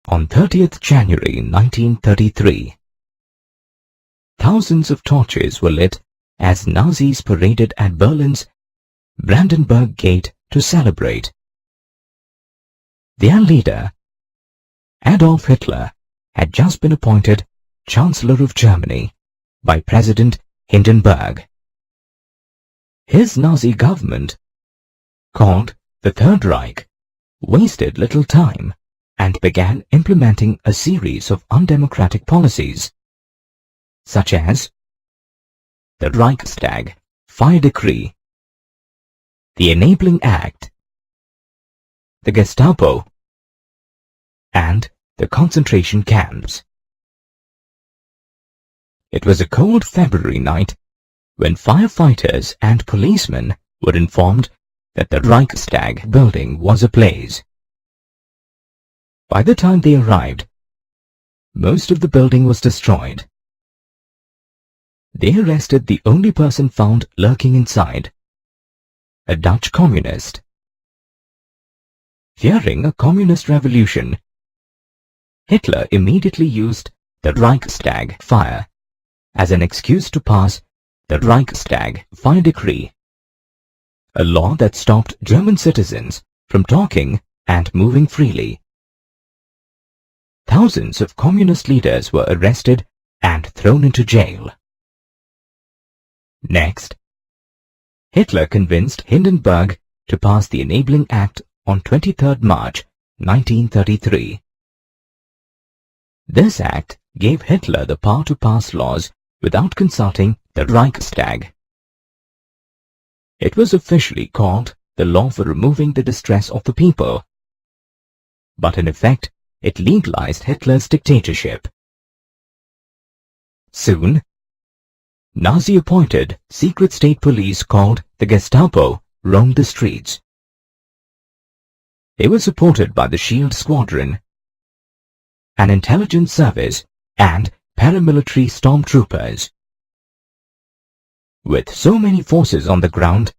On 30th January 1933, thousands of torches were lit as Nazis paraded at Berlin's Brandenburg Gate to celebrate. Their leader, Adolf Hitler, had just been appointed Chancellor of Germany by President Hindenburg. His Nazi government, called the Third Reich, wasted little time and began implementing a series of undemocratic policies, such as the Reichstag Fire Decree, the Enabling Act, the Gestapo, and the concentration camps. It was a cold February night when firefighters and policemen were informed that the Reichstag building was ablaze. By the time they arrived, most of the building was destroyed. They arrested the only person found lurking inside, a Dutch communist. Fearing a communist revolution, Hitler immediately used the Reichstag fire as an excuse to pass the Reichstag Fire Decree, a law that stopped German citizens from talking and moving freely. Thousands of communist leaders were arrested and thrown into jail. Next, Hitler convinced Hindenburg to pass the Enabling Act on 23rd March 1933. This act gave Hitler the power to pass laws without consulting the Reichstag. It was officially called the Law for Removing the Distress of the People, but in effect it legalized Hitler's dictatorship. Soon, Nazi-appointed secret state police called the Gestapo roamed the streets. They were supported by the Shield Squadron, an intelligence service, and paramilitary stormtroopers. With so many forces on the ground,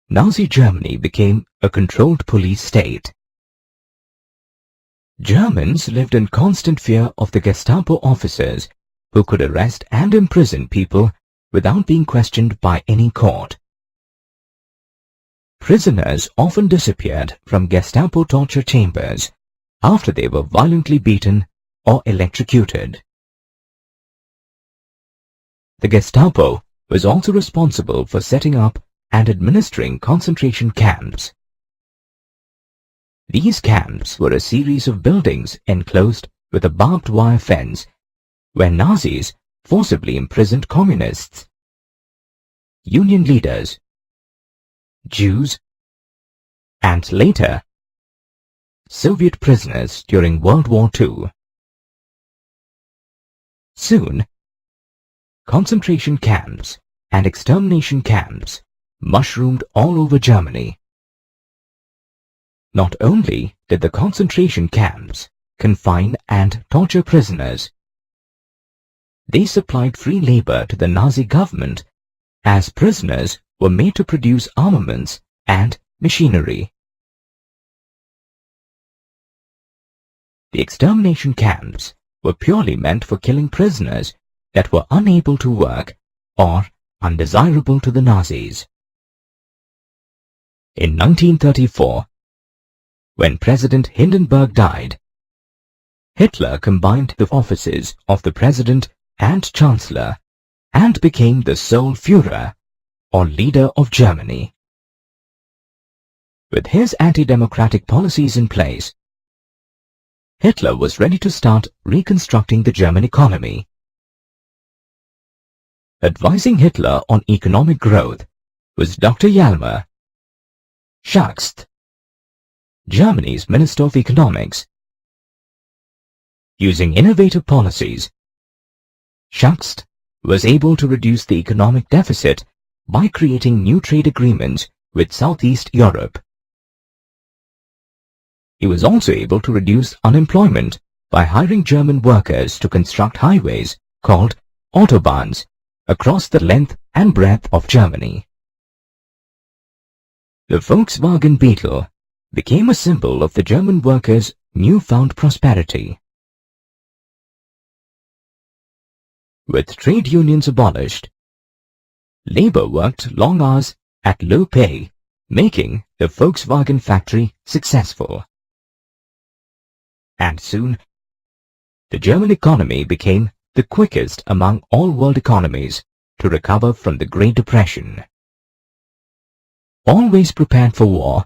Nazi Germany became a controlled police state. Germans lived in constant fear of the Gestapo officers who could arrest and imprison people without being questioned by any court. Prisoners often disappeared from Gestapo torture chambers after they were violently beaten or electrocuted. The Gestapo was also responsible for setting up and administering concentration camps. These camps were a series of buildings enclosed with a barbed wire fence where Nazis forcibly imprisoned communists, Union leaders, Jews, and later, Soviet prisoners during World War II. Soon, concentration camps and extermination camps mushroomed all over Germany. Not only did the concentration camps confine and torture prisoners, they supplied free labor to the Nazi government as prisoners were made to produce armaments and machinery. The extermination camps were purely meant for killing prisoners that were unable to work or undesirable to the Nazis. In 1934, when President Hindenburg died, Hitler combined the offices of the President and Chancellor and became the sole Fuhrer, or leader of Germany. With his anti-democratic policies in place, Hitler was ready to start reconstructing the German economy. Advising Hitler on economic growth was Dr. Hjalmar Schacht, Germany's Minister of Economics. Using innovative policies, Schacht was able to reduce the economic deficit by creating new trade agreements with Southeast Europe. He was also able to reduce unemployment by hiring German workers to construct highways called autobahns across the length and breadth of Germany. The Volkswagen Beetle became a symbol of the German workers' newfound prosperity. With trade unions abolished, labor worked long hours at low pay, making the Volkswagen factory successful. And soon, the German economy became the quickest among all world economies to recover from the Great Depression. Always prepared for war,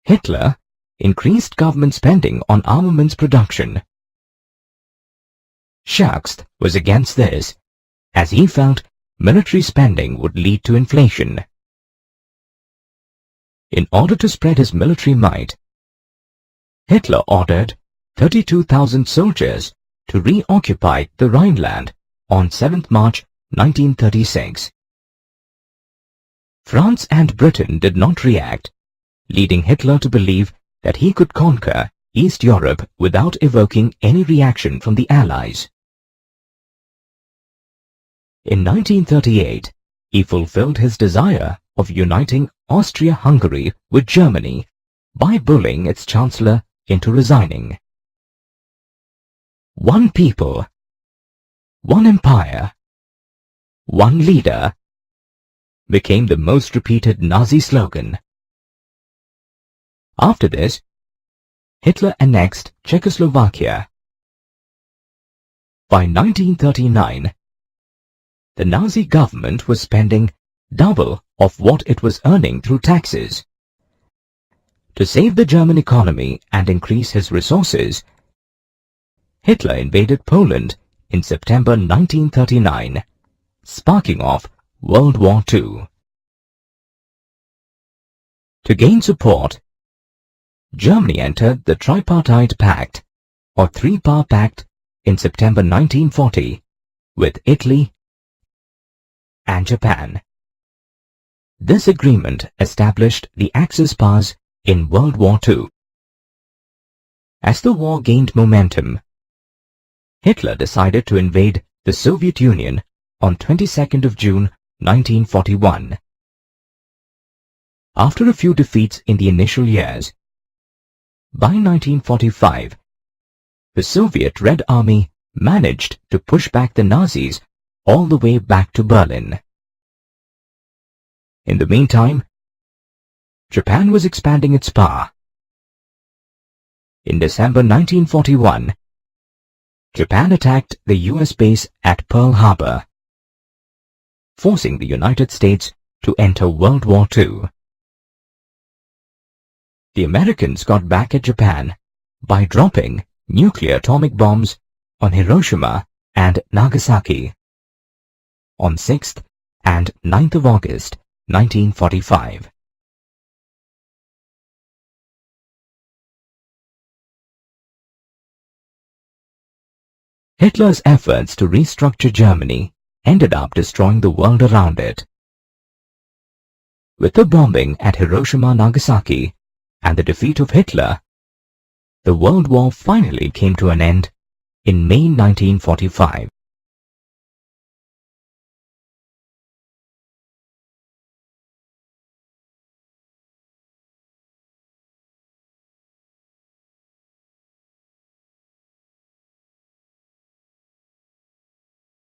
Hitler increased government spending on armaments production. Schacht was against this, as he felt military spending would lead to inflation. In order to spread his military might, Hitler ordered 32,000 soldiers to reoccupy the Rhineland on 7th March 1936. France and Britain did not react, leading Hitler to believe that he could conquer East Europe without evoking any reaction from the Allies. In 1938, he fulfilled his desire of uniting Austria-Hungary with Germany by bullying its chancellor into resigning. One people, one empire, one leader became the most repeated Nazi slogan. After this, Hitler annexed Czechoslovakia. By 1939, the Nazi government was spending double of what it was earning through taxes. To save the German economy and increase his resources, Hitler invaded Poland in September 1939, sparking off World War II. To gain support, Germany entered the Tripartite Pact, or Three-Power Pact, in September 1940, with Italy and Japan. This agreement established the Axis powers in World War II. As the war gained momentum, Hitler decided to invade the Soviet Union on 22nd of June 1941. After a few defeats in the initial years, by 1945, the Soviet Red Army managed to push back the Nazis all the way back to Berlin. In the meantime, Japan was expanding its power. In December 1941, Japan attacked the US base at Pearl Harbor, forcing the United States to enter World War II. The Americans got back at Japan by dropping nuclear atomic bombs on Hiroshima and Nagasaki on 6th and 9th of August 1945. Hitler's efforts to restructure Germany ended up destroying the world around it. With the bombing at Hiroshima-Nagasaki and the defeat of Hitler, the World War finally came to an end in May 1945.